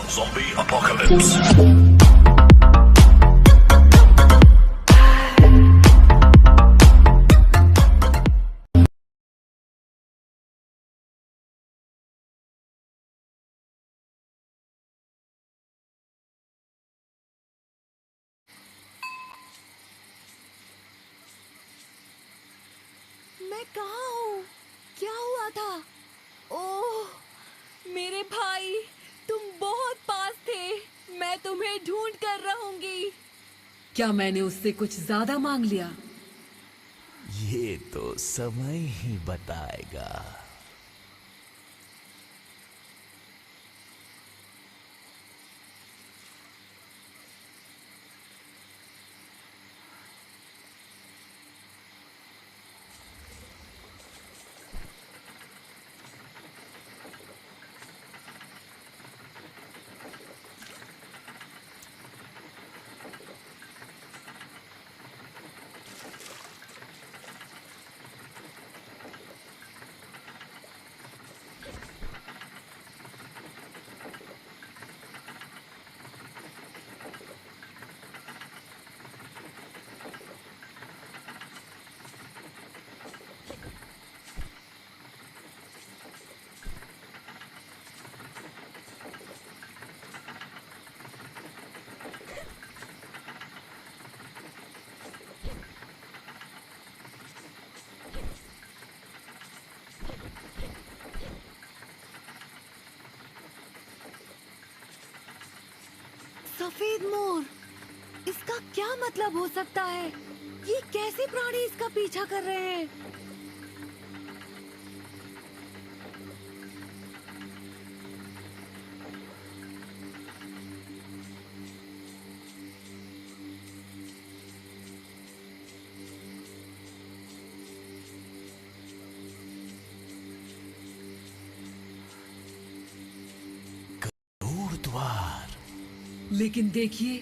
Zombie apocalypse. मैं कहाँ हूँ? क्या हुआ था? ओह, मेरे भाई, तुम बहुत पास थे। मैं तुम्हें ढूंढ कर रहूंगी। क्या मैंने उससे कुछ ज्यादा मांग लिया? ये तो समय ही बताएगा। सफेद मोर, इसका क्या मतलब हो सकता है? ये कैसे प्राणी इसका पीछा कर रहे हैं? द्वार। लेकिन देखिए,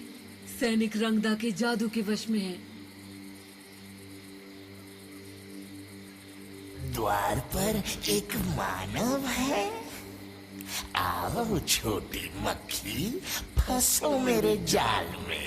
सैनिक रंगदा के जादू के वश में है। द्वार पर एक मानव है। आओ छोटी मक्खी, फंसो मेरे जाल में।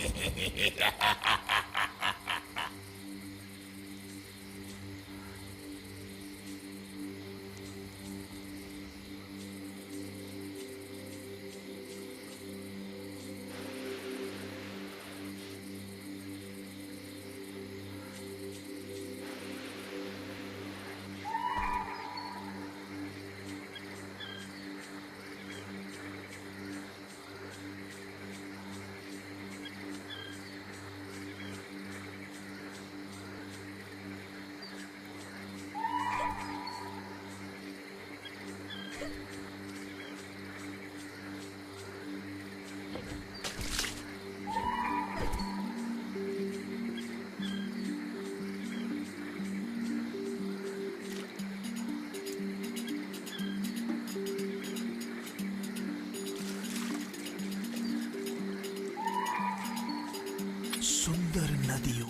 सुंदर नदियों,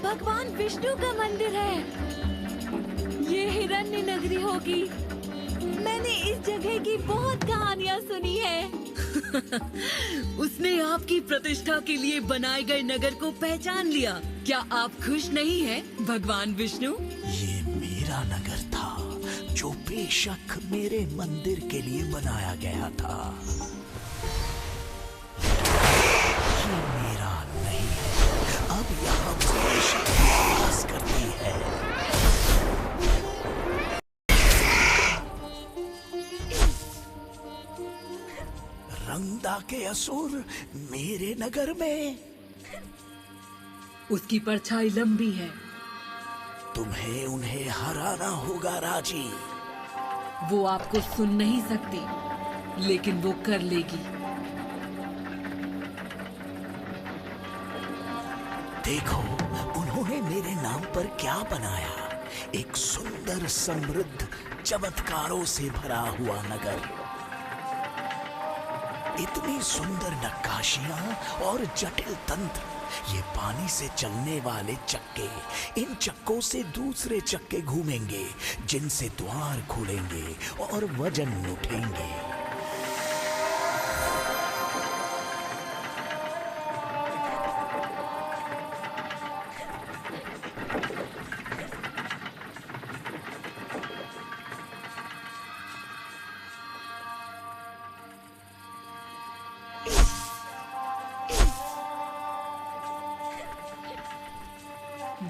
भगवान विष्णु का मंदिर है। ये हिरण्य नगरी होगी। मैंने इस जगह की बहुत कहानियाँ सुनी है। उसने आपकी प्रतिष्ठा के लिए बनाए गए नगर को पहचान लिया। क्या आप खुश नहीं हैं, भगवान विष्णु? ये मेरा नगर था, जो बेशक मेरे मंदिर के लिए बनाया गया था। ये मेरा नहीं है। अब यहाँ मेरी शक्ति वास करती है। रंगदा के असुर मेरे नगर में। उसकी परछाई लंबी है। तुम्हें उन्हें हराना होगा राजी। वो आपको सुन नहीं सकती, लेकिन वो कर लेगी। देखो, उन्होंने मेरे नाम पर क्या बनाया। एक सुंदर, समृद्ध, चमत्कारों से भरा हुआ नगर। इतनी सुंदर नक्काशियां और जटिल तंत्र। ये पानी से चलने वाले चक्के, इन चक्कों से दूसरे चक्के घूमेंगे, जिनसे द्वार खुलेंगे और वजन उठेंगे।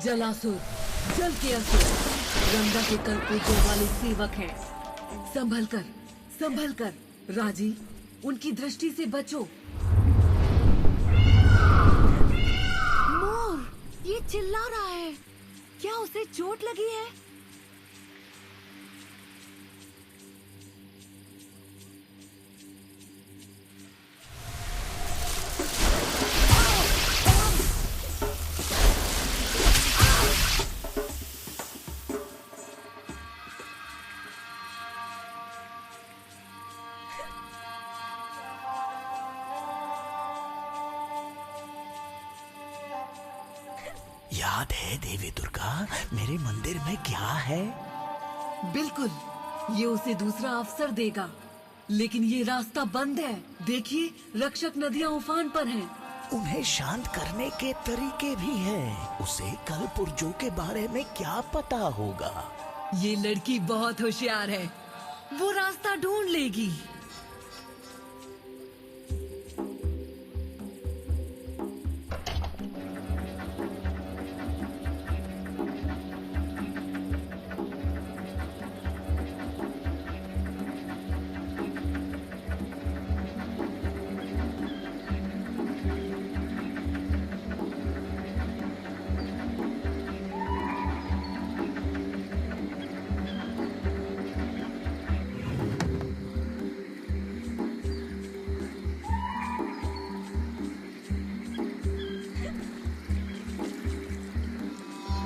जलासुर, जल के असुर, गंगा के कल पूजने वाले सेवक हैं। संभल कर, संभल कर, राजी, उनकी दृष्टि से बचो। मोर, ये चिल्ला रहा है। क्या उसे चोट लगी है? याद है देवी दुर्गा, मेरे मंदिर में क्या है? बिल्कुल, ये उसे दूसरा अवसर देगा, लेकिन ये रास्ता बंद है। देखिए, रक्षक नदियां उफान पर हैं। उन्हें शांत करने के तरीके भी हैं। उसे कल पुर्जों के बारे में क्या पता होगा? ये लड़की बहुत होशियार है। वो रास्ता ढूंढ लेगी।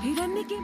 हिरण्य के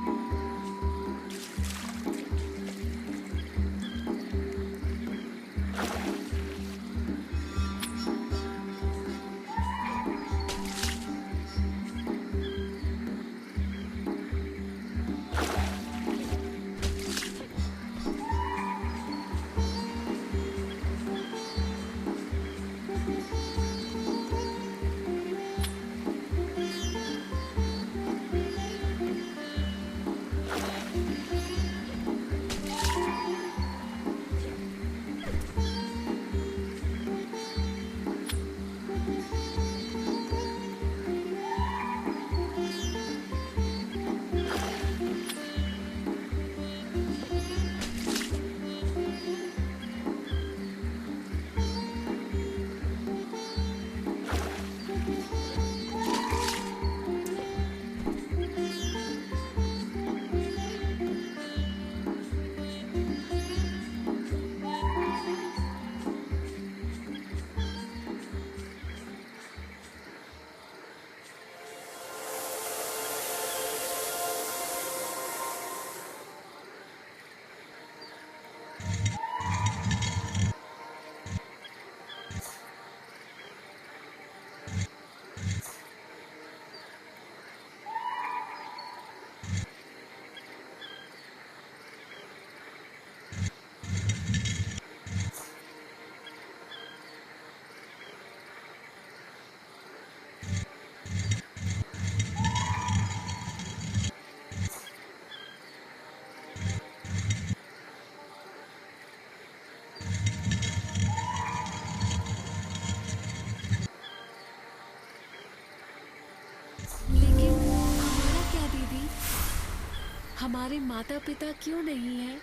तुम्हारे माता पिता क्यों नहीं हैं?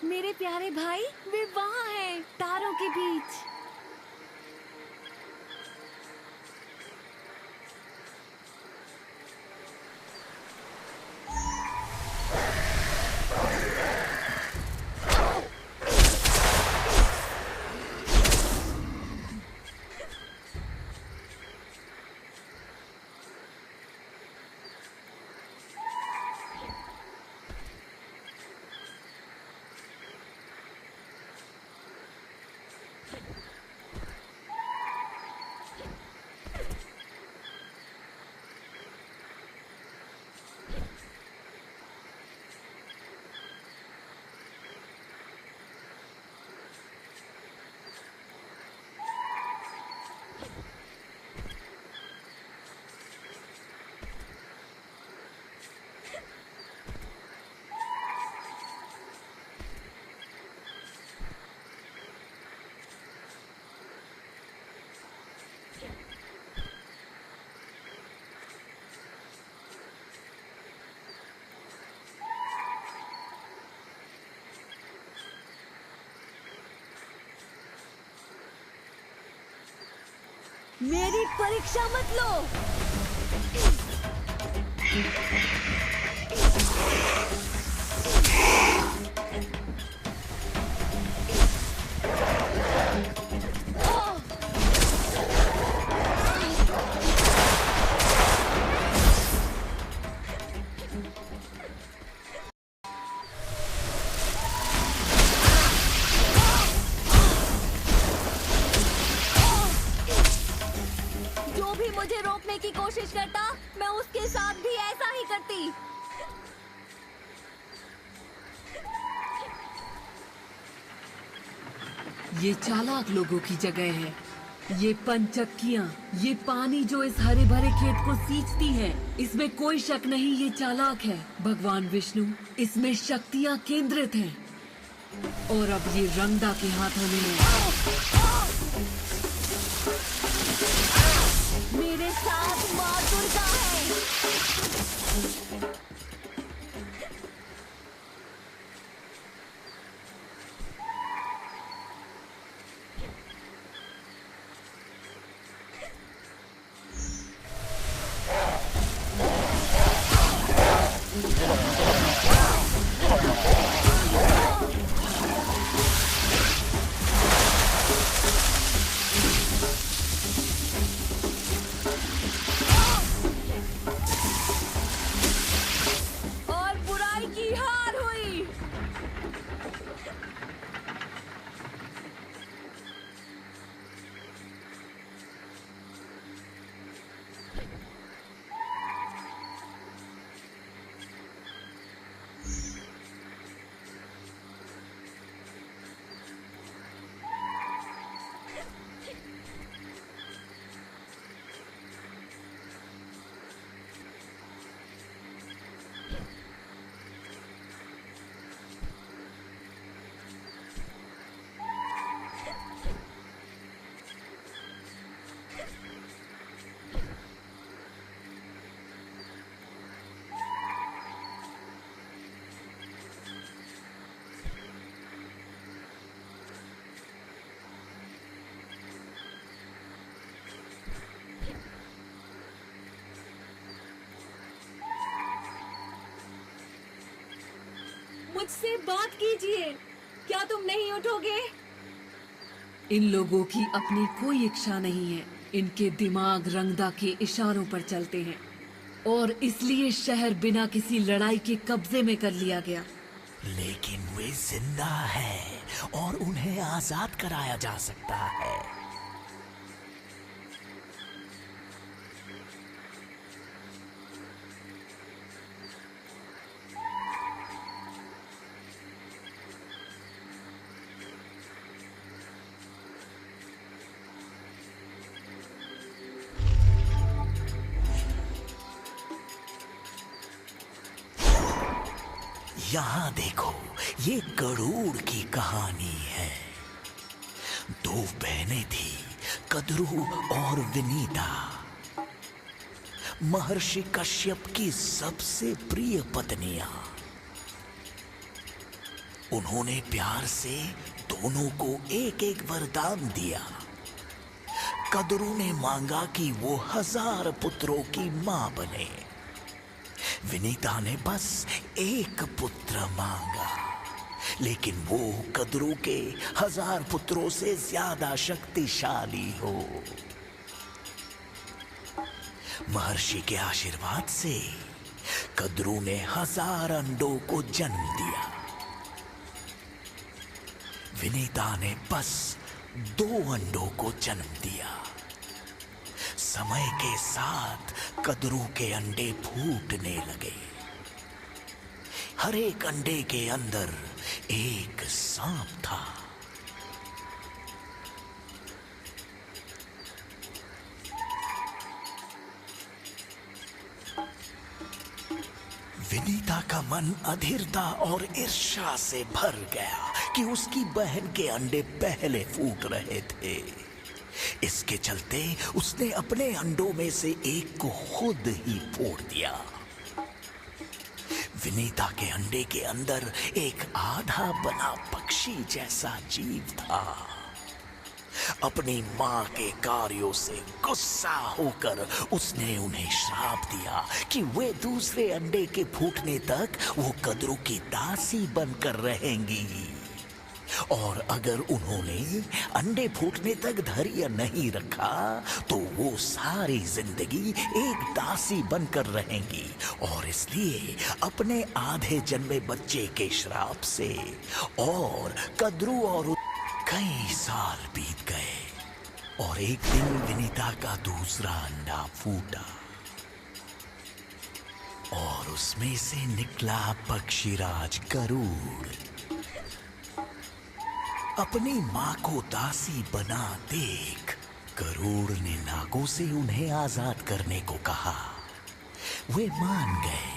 मेरे प्यारे भाई, वे वहाँ हैं, तारों के बीच। मेरी परीक्षा मत लो। जो भी मुझे रोकने की कोशिश करता, मैं उसके साथ भी ऐसा ही करती। ये चालाक लोगों की जगह है। ये पंचक्कियाँ, ये पानी जो इस हरे भरे खेत को सींचती है, इसमें कोई शक नहीं ये चालाक है। भगवान विष्णु इसमें शक्तियाँ केंद्रित हैं। और अब ये रंगदा के हाथों में है। मेरे साथ माँ दुर्गा है। और बुराई की हार हुई। मुझसे बात कीजिए, क्या तुम नहीं उठोगे? इन लोगों की अपनी कोई इच्छा नहीं है। इनके दिमाग रंगदा के इशारों पर चलते हैं और इसलिए शहर बिना किसी लड़ाई के कब्जे में कर लिया गया। लेकिन वे जिंदा है और उन्हें आजाद कराया जा सकता है। यहाँ देखो, ये गरुड़ की कहानी है। दो बहनें थी, कद्रू और विनीता। महर्षि कश्यप की सबसे प्रिय पत्नियां। उन्होंने प्यार से दोनों को एक एक वरदान दिया। कद्रू ने मांगा कि वो 1000 पुत्रों की मां बने। विनीता ने बस एक पुत्र मांगा, लेकिन वो कद्रू के 1000 पुत्रों से ज्यादा शक्तिशाली हो। महर्षि के आशीर्वाद से कद्रू ने 1000 अंडों को जन्म दिया। विनीता ने बस 2 अंडों को जन्म दिया। समय के साथ कद्रू के अंडे फूटने लगे। हर एक अंडे के अंदर एक सांप था। विनीता का मन अधीरता और ईर्ष्या से भर गया कि उसकी बहन के अंडे पहले फूट रहे थे। इसके चलते उसने अपने अंडों में से एक को खुद ही फोड़ दिया। विनीता के अंडे के अंदर एक आधा बना पक्षी जैसा जीव था। अपनी मां के कार्यों से गुस्सा होकर उसने उन्हें श्राप दिया कि वे दूसरे अंडे के फूटने तक वो कद्रू की दासी बनकर रहेंगी, और अगर उन्होंने अंडे फूटने तक धैर्य नहीं रखा तो वो सारी जिंदगी एक दासी बनकर रहेंगी। और इसलिए अपने आधे जन्मे बच्चे के श्राप से और कद्रू और कई साल बीत गए और एक दिन विनीता का दूसरा अंडा फूटा और उसमें से निकला पक्षीराज गरुड़। अपनी मां को दासी बना देख गरुड़ ने नागों से उन्हें आजाद करने को कहा। वे मान गए,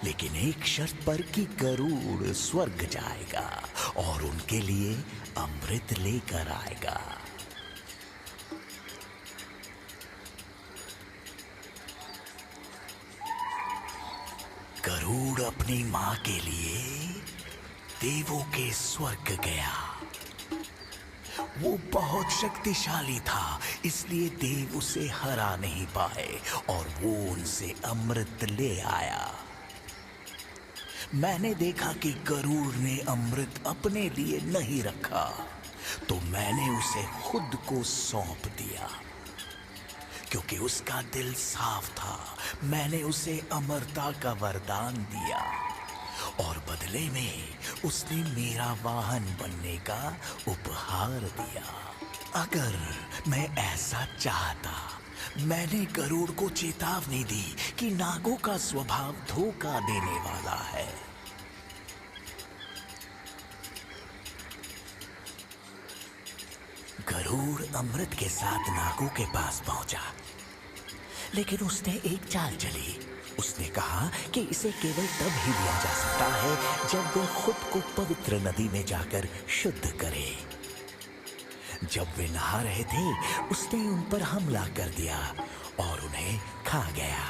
लेकिन एक शर्त पर कि गरुड़ स्वर्ग जाएगा और उनके लिए अमृत लेकर आएगा। गरुड़ अपनी मां के लिए देवों के स्वर्ग गया। वो बहुत शक्तिशाली था, इसलिए देव उसे हरा नहीं पाए और वो उनसे अमृत ले आया। मैंने देखा कि गरुड़ ने अमृत अपने लिए नहीं रखा, तो मैंने उसे खुद को सौंप दिया। क्योंकि उसका दिल साफ था, मैंने उसे अमरता का वरदान दिया और बदले में उसने मेरा वाहन बनने का उपहार दिया। अगर मैं ऐसा चाहता, मैंने गरुड़ को चेतावनी दी कि नागों का स्वभाव धोखा देने वाला है। गरुड़ अमृत के साथ नागों के पास पहुंचा, लेकिन उसने एक चाल चली। उसने कहा कि इसे केवल तब ही लिया जा सकता है जब वे खुद को पवित्र नदी में जाकर शुद्ध करे। जब वे नहा रहे थे, उसने उन पर हमला कर दिया और उन्हें खा गया।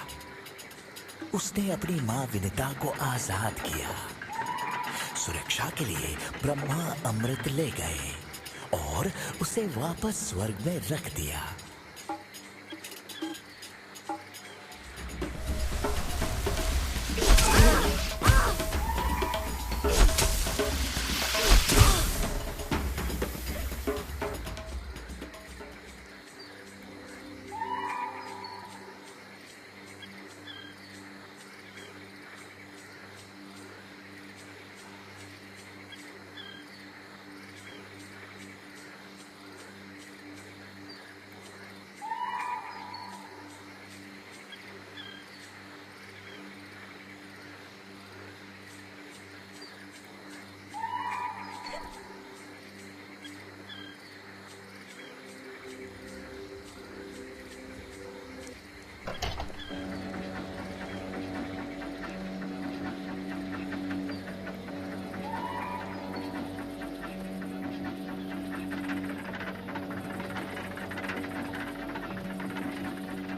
उसने अपनी मां विनीता को आजाद किया। सुरक्षा के लिए ब्रह्मा अमृत ले गए और उसे वापस स्वर्ग में रख दिया।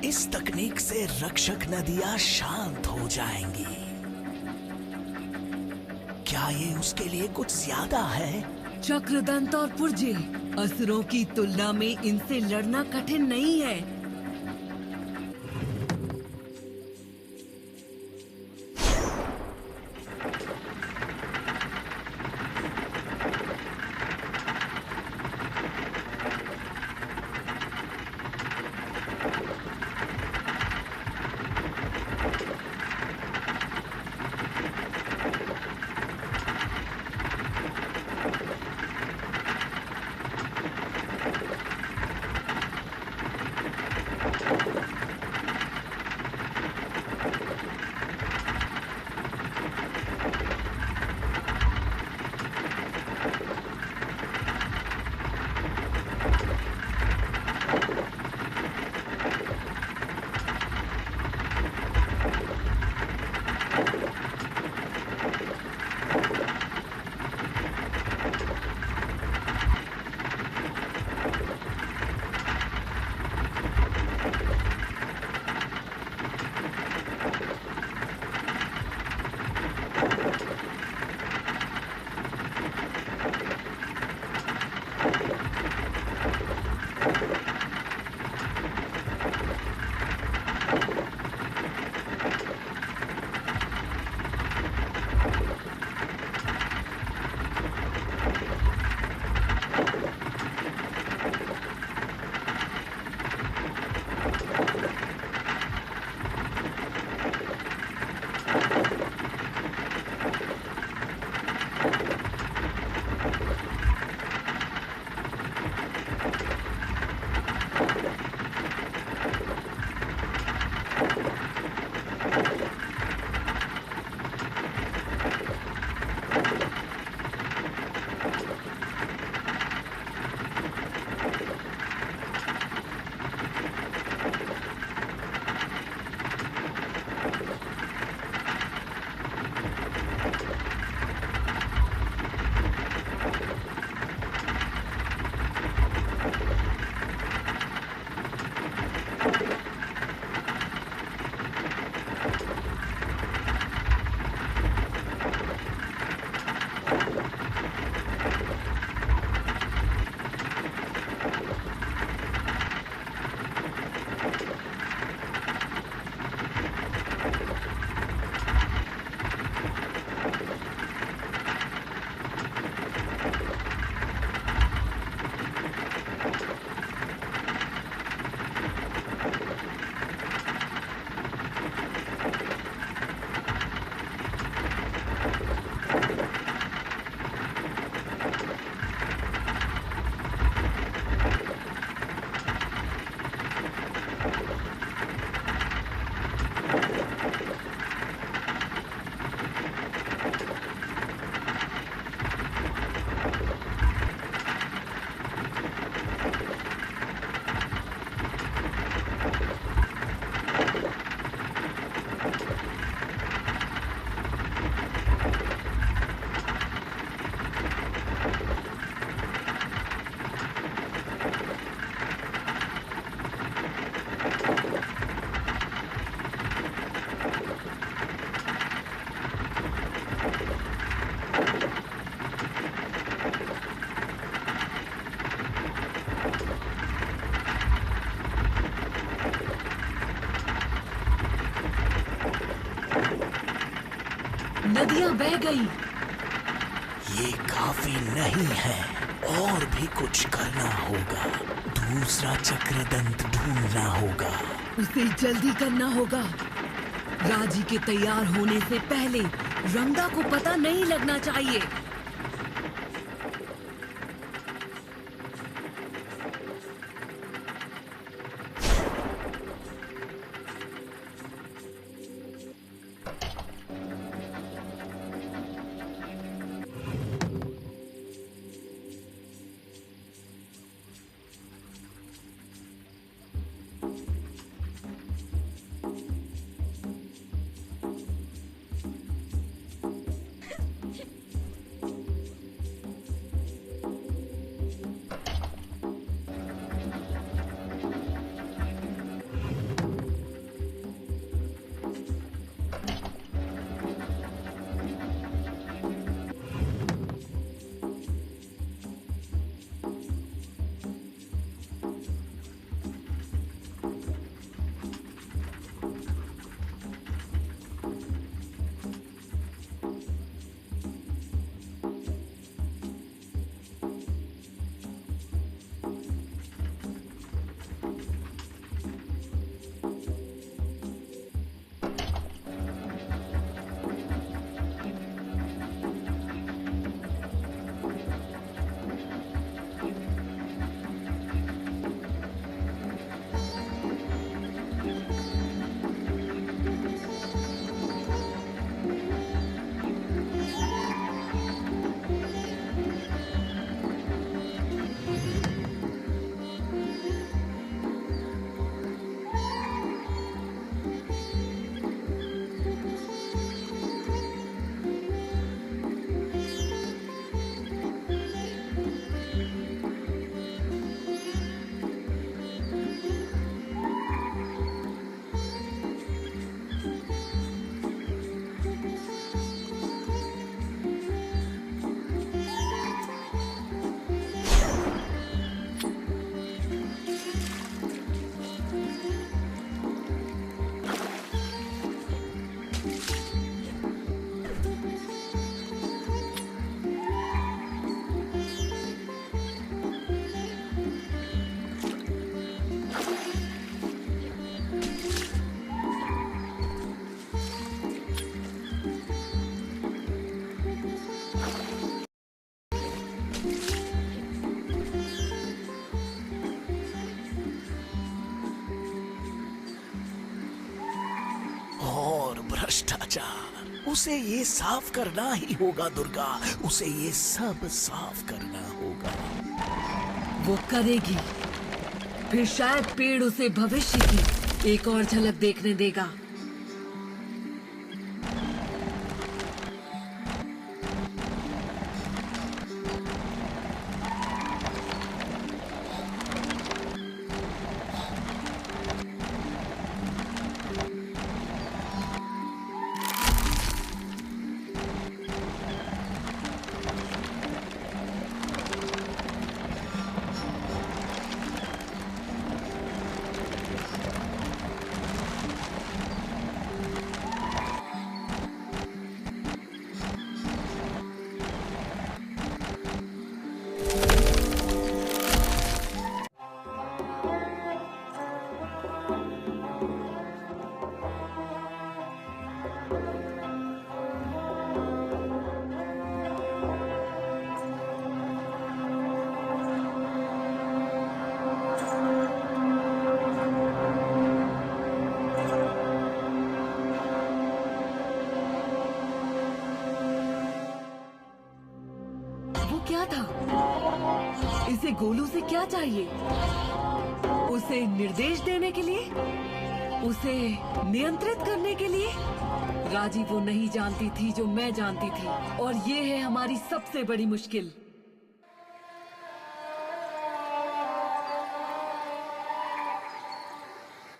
इस तकनीक से रक्षक नदियां शांत हो जाएंगी। क्या ये उसके लिए कुछ ज्यादा है? चक्रदंत और पुर्जे, असुरों की तुलना में इनसे लड़ना कठिन नहीं है। नदियां बह गई। ये काफी नहीं है, और भी कुछ करना होगा। दूसरा चक्रदंत ढूंढना होगा। उसे जल्दी करना होगा। राजी के तैयार होने से पहले रंगा को पता नहीं लगना चाहिए। भ्रष्टाचार। उसे ये साफ करना ही होगा दुर्गा, उसे ये सब साफ करना होगा। वो करेगी, फिर शायद पेड़ उसे भविष्य की एक और झलक देखने देगा। क्या था? इसे गोलू से क्या चाहिए? उसे निर्देश देने के लिए? उसे नियंत्रित करने के लिए? राजी वो नहीं जानती थी जो मैं जानती थी, और ये है हमारी सबसे बड़ी मुश्किल।